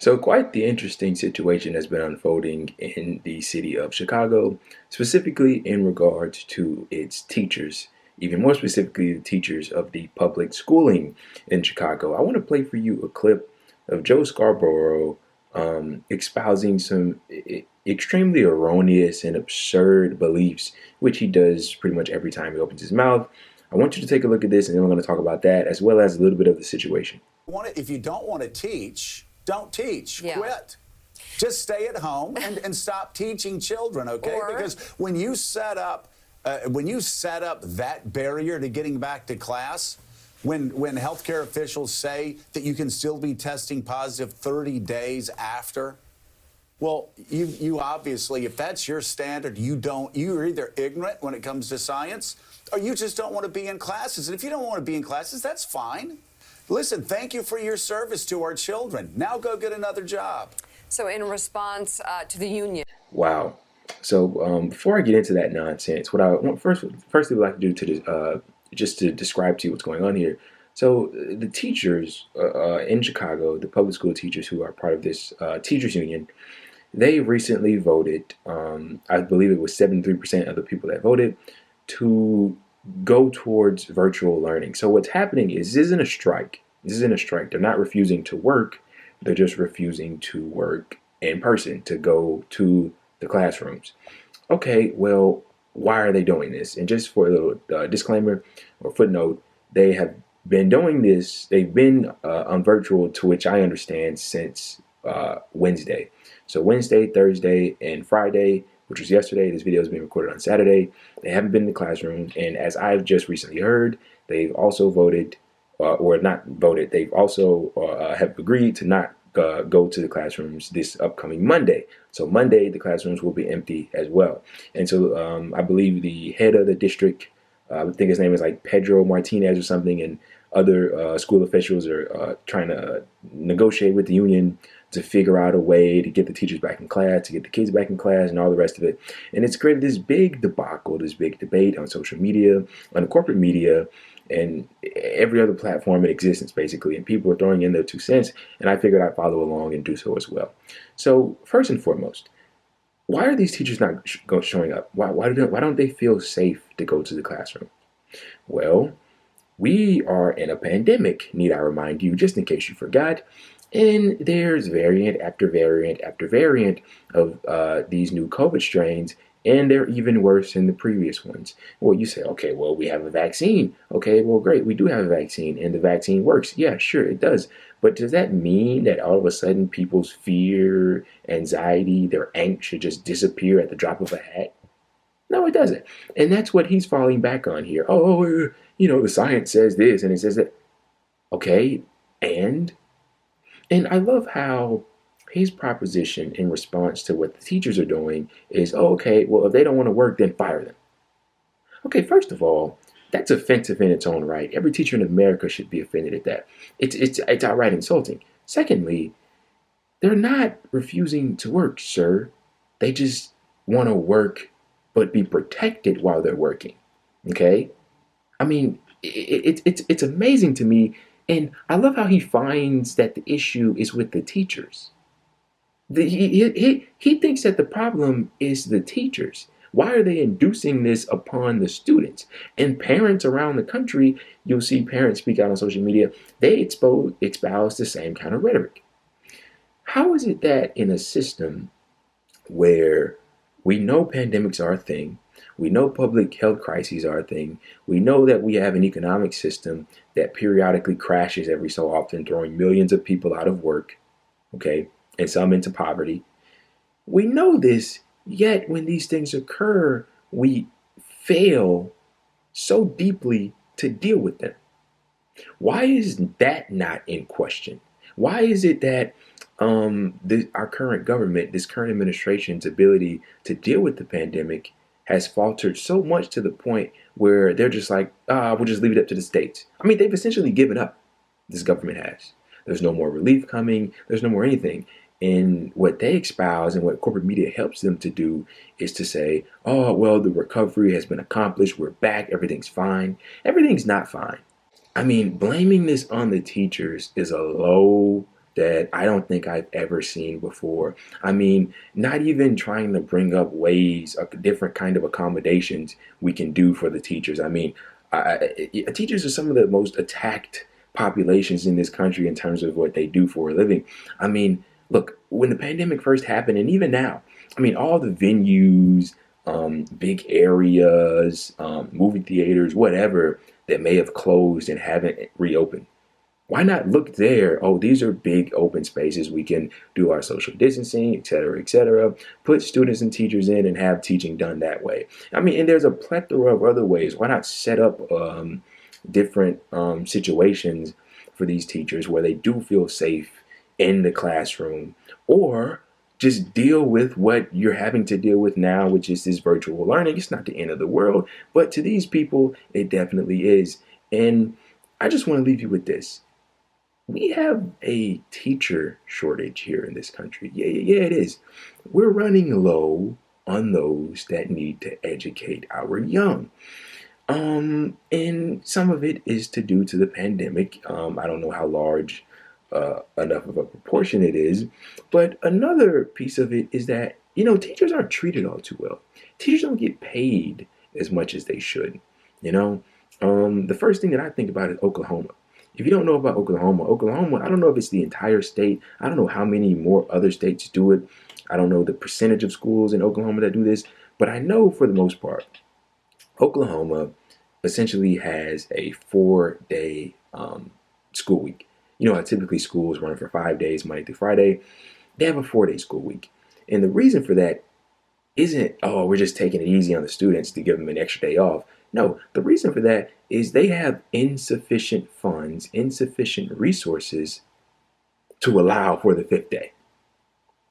So, quite the interesting situation has been unfolding in the city of Chicago, specifically in regards to its teachers, even more specifically, the teachers of the public schooling in Chicago. I want to play for you a clip of Joe Scarborough espousing some extremely erroneous and absurd beliefs, which he does pretty much every time he opens his mouth. I want you to take a look at this, and then we're going to talk about that as well as a little bit of the situation. If you don't want to teach, don't teach. Yeah. Quit. Just stay at home and stop teaching children, okay? Because when you set up that barrier to getting back to class, when healthcare officials say that you can still be testing positive 30 days after, well, you obviously, if that's your standard, you're either ignorant when it comes to science, or you just don't want to be in classes. And if you don't want to be in classes, that's fine. Listen, thank you for your service to our children. Now go get another job. So in response to the union. Wow. So before I get into that nonsense, what I want firstly would like to do just to describe to you what's going on here. So the teachers in Chicago, the public school teachers who are part of this teachers union, they recently voted, I believe it was 73% of the people that voted, to go towards virtual learning. So what's happening is this isn't a strike. This isn't a strike. They're not refusing to work. They're just refusing to work in person, to go to the classrooms. Okay, well, why are they doing this? And just for a little disclaimer or footnote, they have been doing this. They've been on virtual, to which I understand, since Wednesday. So Wednesday, Thursday, and Friday, which was yesterday. This video is being recorded on Saturday. They haven't been in the classrooms, and as I've just recently heard, they've also voted, or not voted, they've also have agreed to not go to the classrooms this upcoming Monday. So Monday, the classrooms will be empty as well. And so I believe the head of the district, I think his name is like Pedro Martinez or something, and other school officials are trying to negotiate with the union to figure out a way to get the teachers back in class, to get the kids back in class, and all the rest of it. And it's created this big debacle, this big debate on social media, on the corporate media, and every other platform in existence, basically. And people are throwing in their 2 cents, and I figured I'd follow along and do so as well. So first and foremost, why are these teachers not showing up? Why don't they feel safe to go to the classroom? Well, we are in a pandemic, need I remind you, just in case you forgot. And there's variant after variant after variant of these new COVID strains, and they're even worse than the previous ones. Well, you say, okay, well, we have a vaccine. Okay, well, great, we do have a vaccine, and the vaccine works. Yeah, sure, it does. But does that mean that all of a sudden people's fear, anxiety, their angst should just disappear at the drop of a hat? No, it doesn't. And that's what he's falling back on here. Oh, the science says this, and it says that. Okay, and I love how his proposition in response to what the teachers are doing is, oh, okay, well, if they don't want to work, then fire them. Okay, first of all, that's offensive in its own right. Every teacher in America should be offended at that. It's outright insulting. Secondly, they're not refusing to work, sir. They just want to work but be protected while they're working. Okay? I mean, it's amazing to me. And I love how he finds that the issue is with the teachers. He thinks that the problem is the teachers. Why are they inducing this upon the students? And parents around the country, you'll see parents speak out on social media, they espouse the same kind of rhetoric. How is it that in a system where we know pandemics are a thing, we know public health crises are a thing, we know that we have an economic system that periodically crashes every so often, throwing millions of people out of work, okay, and some into poverty. We know this, yet when these things occur, we fail so deeply to deal with them. Why is that not in question? Why is it that our current government, this current administration's ability to deal with the pandemic has faltered so much to the point where they're just like, we'll just leave it up to the states? I mean, they've essentially given up. This government has. There's no more relief coming. There's no more anything. And what they espouse and what corporate media helps them to do is to say, oh, well, the recovery has been accomplished. We're back. Everything's fine. Everything's not fine. I mean, blaming this on the teachers is a low that I don't think I've ever seen before. I mean, not even trying to bring up ways, different kind of accommodations we can do for the teachers. I mean, teachers are some of the most attacked populations in this country in terms of what they do for a living. I mean, look, when the pandemic first happened, and even now, I mean, all the venues, big areas, movie theaters, whatever that may have closed and haven't reopened. Why not look there? Oh, these are big open spaces. We can do our social distancing, et cetera, et cetera. Put students and teachers in and have teaching done that way. I mean, and there's a plethora of other ways. Why not set up different situations for these teachers where they do feel safe in the classroom, or just deal with what you're having to deal with now, which is this virtual learning. It's not the end of the world, but to these people, it definitely is. And I just want to leave you with this. We have a teacher shortage here in this country. Yeah, it is. We're running low on those that need to educate our young. And some of it is to due to the pandemic. I don't know how large enough of a proportion it is, but another piece of it is that teachers aren't treated all too well. Teachers don't get paid as much as they should. You know, the first thing that I think about is Oklahoma. If you don't know about Oklahoma, I don't know if it's the entire state. I don't know how many more other states do it. I don't know the percentage of schools in Oklahoma that do this, but I know for the most part, Oklahoma essentially has a 4-day school week. You know how typically schools run for 5 days, Monday through Friday. They have a 4-day school week. And the reason for that isn't, oh, we're just taking it easy on the students to give them an extra day off. No, the reason for that is they have insufficient funds, insufficient resources to allow for the 5th day.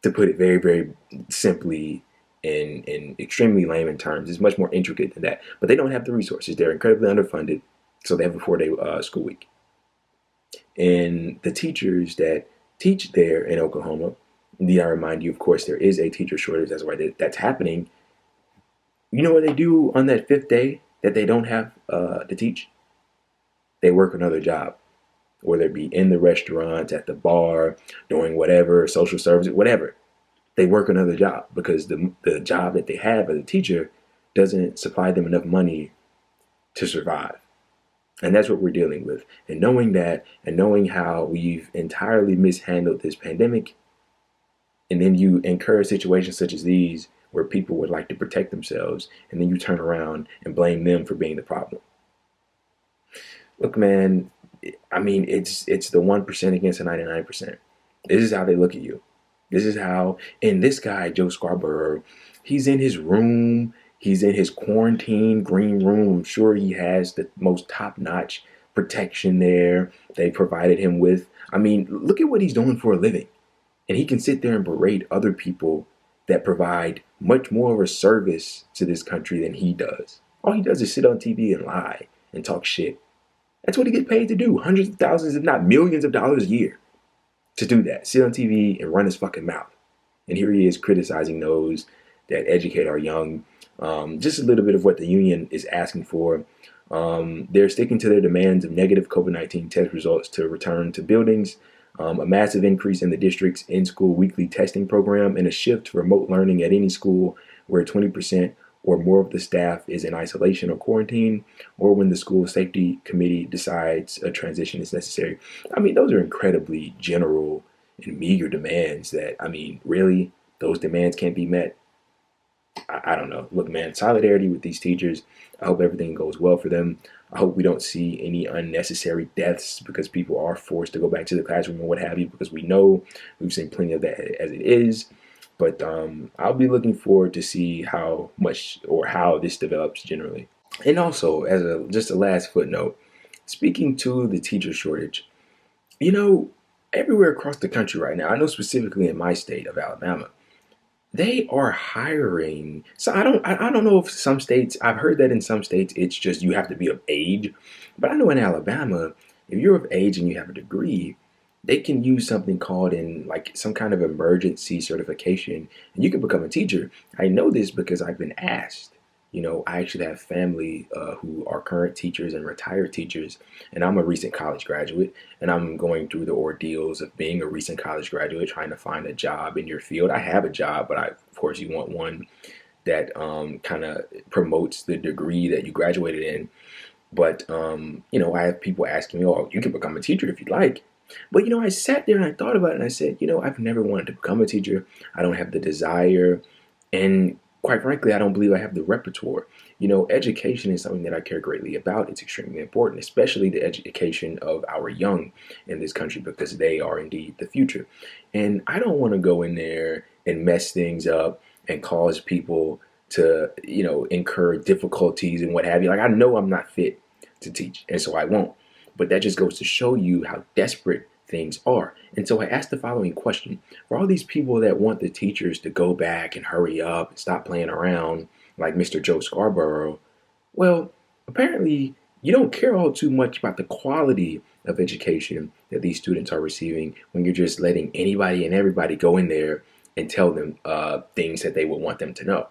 To put it very, very simply in extremely layman terms, it's much more intricate than that. But they don't have the resources. They're incredibly underfunded, so they have a 4-day school week. And the teachers that teach there in Oklahoma, need I remind you, of course, there is a teacher shortage. That's why that's happening. You know what they do on that 5th day that they don't have to teach? They work another job, whether it be in the restaurants, at the bar, doing whatever, social services, whatever. They work another job because the job that they have as a teacher doesn't supply them enough money to survive. And that's what we're dealing with. And knowing that, and knowing how we've entirely mishandled this pandemic, and then you incur situations such as these where people would like to protect themselves, and then you turn around and blame them for being the problem. Look, man, I mean, it's the 1% against the 99%. This is how they look at you. This is how, and this guy, Joe Scarborough, he's in his room. He's in his quarantine green room. I'm sure he has the most top-notch protection there they provided him with. I mean, look at what he's doing for a living. And he can sit there and berate other people that provide much more of a service to this country than he does. All he does is sit on TV and lie and talk shit. That's what he gets paid to do. Hundreds of thousands, if not millions of dollars a year to do that. Sit on TV and run his fucking mouth. And here he is criticizing those that educate our young. Just a little bit of what the union is asking for. They're sticking to their demands of negative COVID-19 test results to return to buildings, a massive increase in the district's in-school weekly testing program, and a shift to remote learning at any school where 20% or more of the staff is in isolation or quarantine, or when the school safety committee decides a transition is necessary. I mean, those are incredibly general and meager demands that, I mean, really, those demands can't be met. I don't know. Look, man, solidarity with these teachers. I hope everything goes well for them. I hope we don't see any unnecessary deaths because people are forced to go back to the classroom and what have you, because we know we've seen plenty of that as it is. But I'll be looking forward to see how much or how this develops generally. And also, as just a last footnote, speaking to the teacher shortage, everywhere across the country right now, I know specifically in my state of Alabama, they are hiring. So I don't know if some states, I've heard that in some states it's just you have to be of age. But I know in Alabama, if you're of age and you have a degree, they can use something called in like some kind of emergency certification and you can become a teacher. I know this because I've been asked. I actually have family who are current teachers and retired teachers, and I'm a recent college graduate, and I'm going through the ordeals of being a recent college graduate, trying to find a job in your field. I have a job, but of course, you want one that kind of promotes the degree that you graduated in. But I have people asking me, "Oh, you can become a teacher if you'd like." But I sat there and I thought about it, and I said, I've never wanted to become a teacher. I don't have the desire, and quite frankly, I don't believe I have the repertoire. Education is something that I care greatly about. It's extremely important, especially the education of our young in this country, because they are indeed the future. And I don't want to go in there and mess things up and cause people to, incur difficulties and what have you. Like, I know I'm not fit to teach, and so I won't. But that just goes to show you how desperate things are. And so I asked the following question: for all these people that want the teachers to go back and hurry up and stop playing around like Mr. Joe Scarborough, well, apparently you don't care all too much about the quality of education that these students are receiving when you're just letting anybody and everybody go in there and tell them things that they would want them to know.